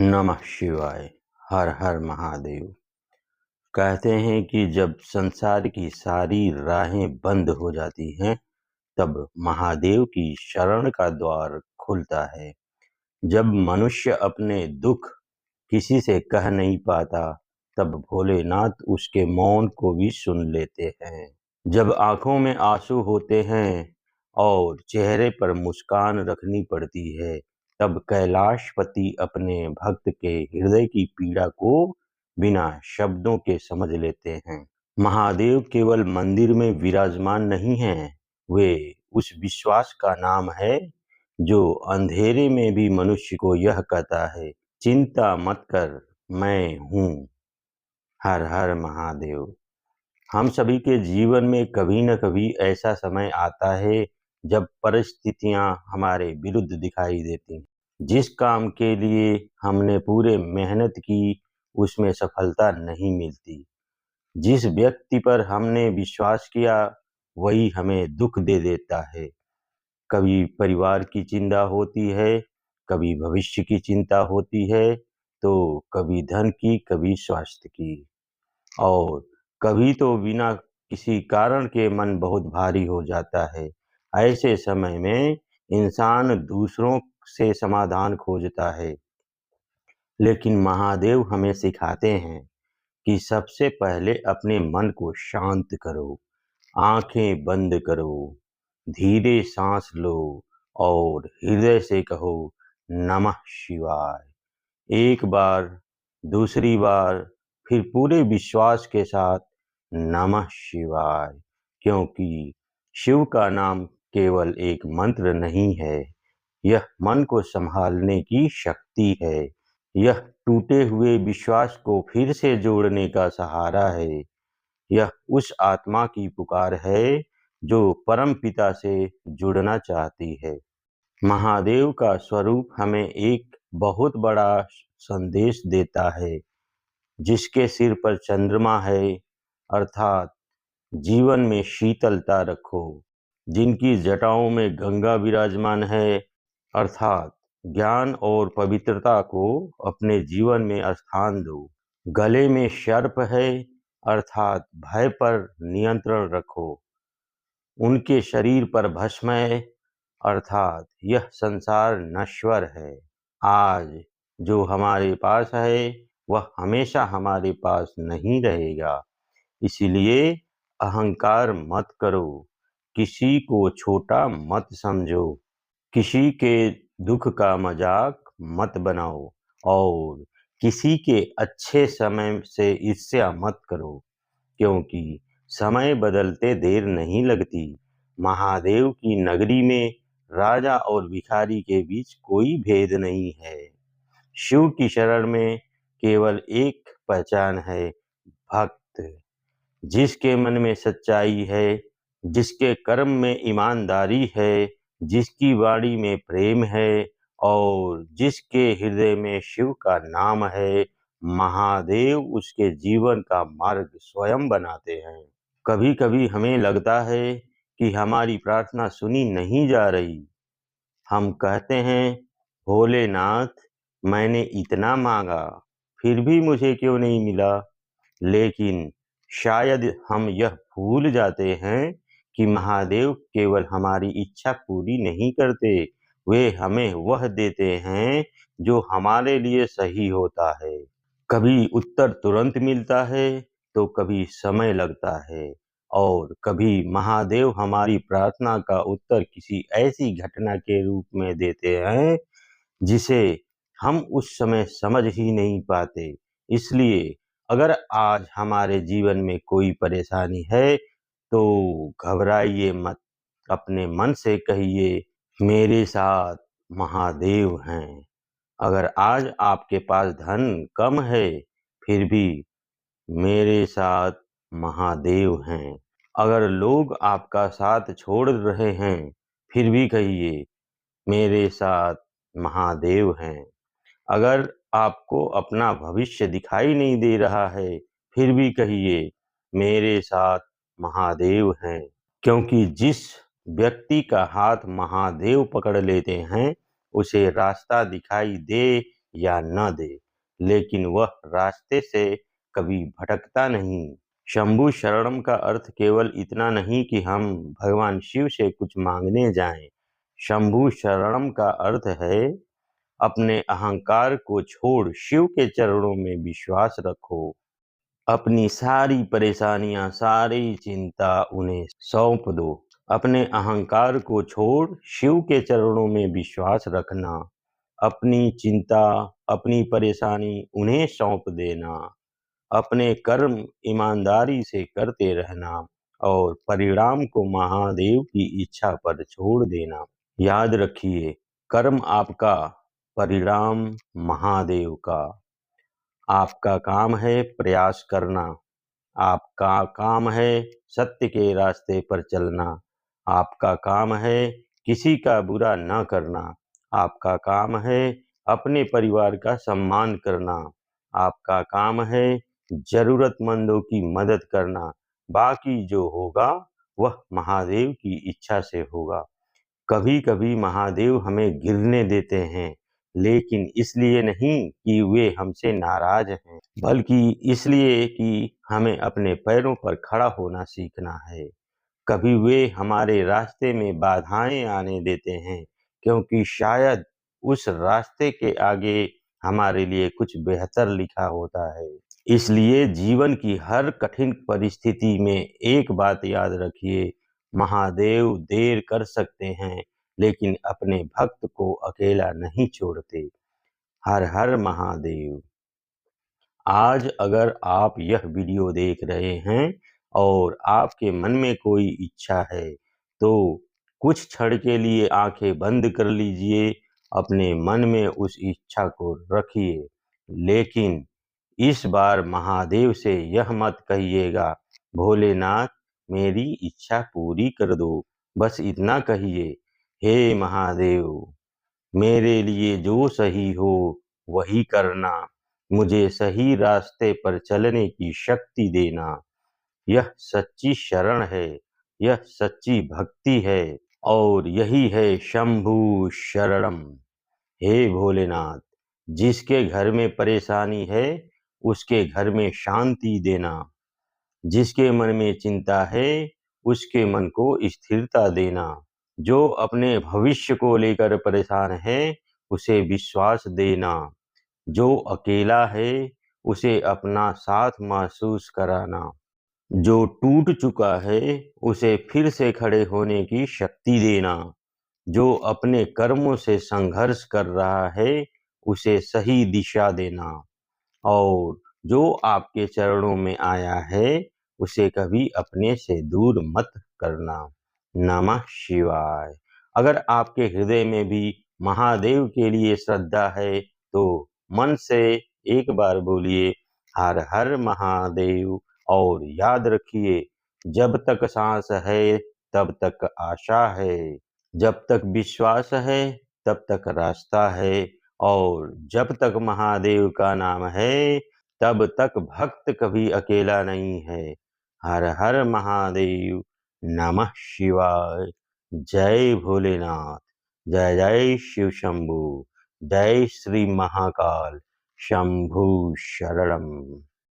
नमः शिवाय। हर हर महादेव। कहते हैं कि जब संसार की सारी राहें बंद हो जाती हैं, तब महादेव की शरण का द्वार खुलता है। जब मनुष्य अपने दुख किसी से कह नहीं पाता, तब भोलेनाथ उसके मौन को भी सुन लेते हैं। जब आंखों में आंसू होते हैं और चेहरे पर मुस्कान रखनी पड़ती है, तब कैलाशपति अपने भक्त के हृदय की पीड़ा को बिना शब्दों के समझ लेते हैं। महादेव केवल मंदिर में विराजमान नहीं हैं, वे उस विश्वास का नाम है जो अंधेरे में भी मनुष्य को यह कहता है, चिंता मत कर, मैं हूँ। हर हर महादेव। हम सभी के जीवन में कभी न कभी ऐसा समय आता है जब परिस्थितियां हमारे विरुद्ध दिखाई देती हैं। जिस काम के लिए हमने पूरे मेहनत की, उसमें सफलता नहीं मिलती। जिस व्यक्ति पर हमने विश्वास किया, वही हमें दुख दे देता है। कभी परिवार की चिंता होती है, कभी भविष्य की चिंता होती है, तो कभी धन की, कभी स्वास्थ्य की, और कभी तो बिना किसी कारण के मन बहुत भारी हो जाता है। ऐसे समय में इंसान दूसरों से समाधान खोजता है, लेकिन महादेव हमें सिखाते हैं कि सबसे पहले अपने मन को शांत करो, आंखें बंद करो, धीरे सांस लो और हृदय से कहो नमः शिवाय। एक बार, दूसरी बार, फिर पूरे विश्वास के साथ नमः शिवाय। क्योंकि शिव का नाम केवल एक मंत्र नहीं है, यह मन को संभालने की शक्ति है। यह टूटे हुए विश्वास को फिर से जोड़ने का सहारा है। यह उस आत्मा की पुकार है जो परम पिता से जुड़ना चाहती है। महादेव का स्वरूप हमें एक बहुत बड़ा संदेश देता है। जिसके सिर पर चंद्रमा है, अर्थात जीवन में शीतलता रखो। जिनकी जटाओं में गंगा विराजमान है, अर्थात ज्ञान और पवित्रता को अपने जीवन में स्थान दो। गले में सर्प है, अर्थात भय पर नियंत्रण रखो। उनके शरीर पर भस्म है, अर्थात यह संसार नश्वर है। आज जो हमारे पास है, वह हमेशा हमारे पास नहीं रहेगा। इसीलिए अहंकार मत करो, किसी को छोटा मत समझो, किसी के दुख का मजाक मत बनाओ और किसी के अच्छे समय से ईर्ष्या मत करो, क्योंकि समय बदलते देर नहीं लगती। महादेव की नगरी में राजा और भिखारी के बीच कोई भेद नहीं है। शिव की शरण में केवल एक पहचान है, भक्त। जिसके मन में सच्चाई है, जिसके कर्म में ईमानदारी है, जिसकी वाणी में प्रेम है और जिसके हृदय में शिव का नाम है, महादेव उसके जीवन का मार्ग स्वयं बनाते हैं। कभी कभी हमें लगता है कि हमारी प्रार्थना सुनी नहीं जा रही। हम कहते हैं, भोलेनाथ, मैंने इतना मांगा, फिर भी मुझे क्यों नहीं मिला। लेकिन शायद हम यह भूल जाते हैं कि महादेव केवल हमारी इच्छा पूरी नहीं करते, वे हमें वह देते हैं जो हमारे लिए सही होता है। कभी उत्तर तुरंत मिलता है, तो कभी समय लगता है, और कभी महादेव हमारी प्रार्थना का उत्तर किसी ऐसी घटना के रूप में देते हैं जिसे हम उस समय समझ ही नहीं पाते। इसलिए अगर आज हमारे जीवन में कोई परेशानी है, तो घबराइए मत। अपने मन से कहिए, मेरे साथ महादेव हैं। अगर आज आपके पास धन कम है, फिर भी मेरे साथ महादेव हैं। अगर लोग आपका साथ छोड़ रहे हैं, फिर भी कहिए, मेरे साथ महादेव हैं। अगर आपको अपना भविष्य दिखाई नहीं दे रहा है, फिर भी कहिए, मेरे साथ महादेव हैं। क्योंकि जिस व्यक्ति का हाथ महादेव पकड़ लेते हैं, उसे रास्ता दिखाई दे या न दे, लेकिन वह रास्ते से कभी भटकता नहीं। शंभु शरणम का अर्थ केवल इतना नहीं कि हम भगवान शिव से कुछ मांगने जाएं। शंभु शरणम का अर्थ है अपने अहंकार को छोड़ शिव के चरणों में विश्वास रखो। अपनी सारी परेशानियां, सारी चिंता उन्हें सौंप दो। अपने अहंकार को छोड़ शिव के चरणों में विश्वास रखना। अपनी चिंता, अपनी परेशानी उन्हें सौंप देना। अपने कर्म ईमानदारी से करते रहना और परिणाम को महादेव की इच्छा पर छोड़ देना। याद रखिए, कर्म आपका, परिणाम महादेव का। आपका काम है प्रयास करना, आपका काम है सत्य के रास्ते पर चलना, आपका काम है किसी का बुरा न करना, आपका काम है अपने परिवार का सम्मान करना, आपका काम है जरूरतमंदों की मदद करना। बाकी जो होगा वह महादेव की इच्छा से होगा। कभी कभी महादेव हमें गिरने देते हैं, लेकिन इसलिए नहीं कि वे हमसे नाराज हैं, बल्कि इसलिए कि हमें अपने पैरों पर खड़ा होना सीखना है। कभी वे हमारे रास्ते में बाधाएं आने देते हैं, क्योंकि शायद उस रास्ते के आगे हमारे लिए कुछ बेहतर लिखा होता है। इसलिए जीवन की हर कठिन परिस्थिति में एक बात याद रखिए, महादेव देर कर सकते हैं, लेकिन अपने भक्त को अकेला नहीं छोड़ते। हर हर महादेव। आज अगर आप यह वीडियो देख रहे हैं और आपके मन में कोई इच्छा है, तो कुछ क्षण के लिए आंखें बंद कर लीजिए, अपने मन में उस इच्छा को रखिए। लेकिन इस बार महादेव से यह मत कहिएगा, भोलेनाथ मेरी इच्छा पूरी कर दो। बस इतना कहिए, हे महादेव, मेरे लिए जो सही हो वही करना, मुझे सही रास्ते पर चलने की शक्ति देना। यह सच्ची शरण है, यह सच्ची भक्ति है, और यही है शंभु शरणम। हे भोलेनाथ, जिसके घर में परेशानी है उसके घर में शांति देना, जिसके मन में चिंता है उसके मन को स्थिरता देना, जो अपने भविष्य को लेकर परेशान है उसे विश्वास देना, जो अकेला है उसे अपना साथ महसूस कराना, जो टूट चुका है उसे फिर से खड़े होने की शक्ति देना, जो अपने कर्मों से संघर्ष कर रहा है उसे सही दिशा देना, और जो आपके चरणों में आया है उसे कभी अपने से दूर मत करना। नमः शिवाय। अगर आपके हृदय में भी महादेव के लिए श्रद्धा है तो मन से एक बार बोलिए, हर हर महादेव। और याद रखिए, जब तक सांस है तब तक आशा है, जब तक विश्वास है तब तक रास्ता है, और जब तक महादेव का नाम है तब तक भक्त कभी अकेला नहीं है। हर हर महादेव। नमः शिवाय। जय भोलेनाथ। जय जय शिव शंभु। जय श्री महाकाल। शंभु शरणम।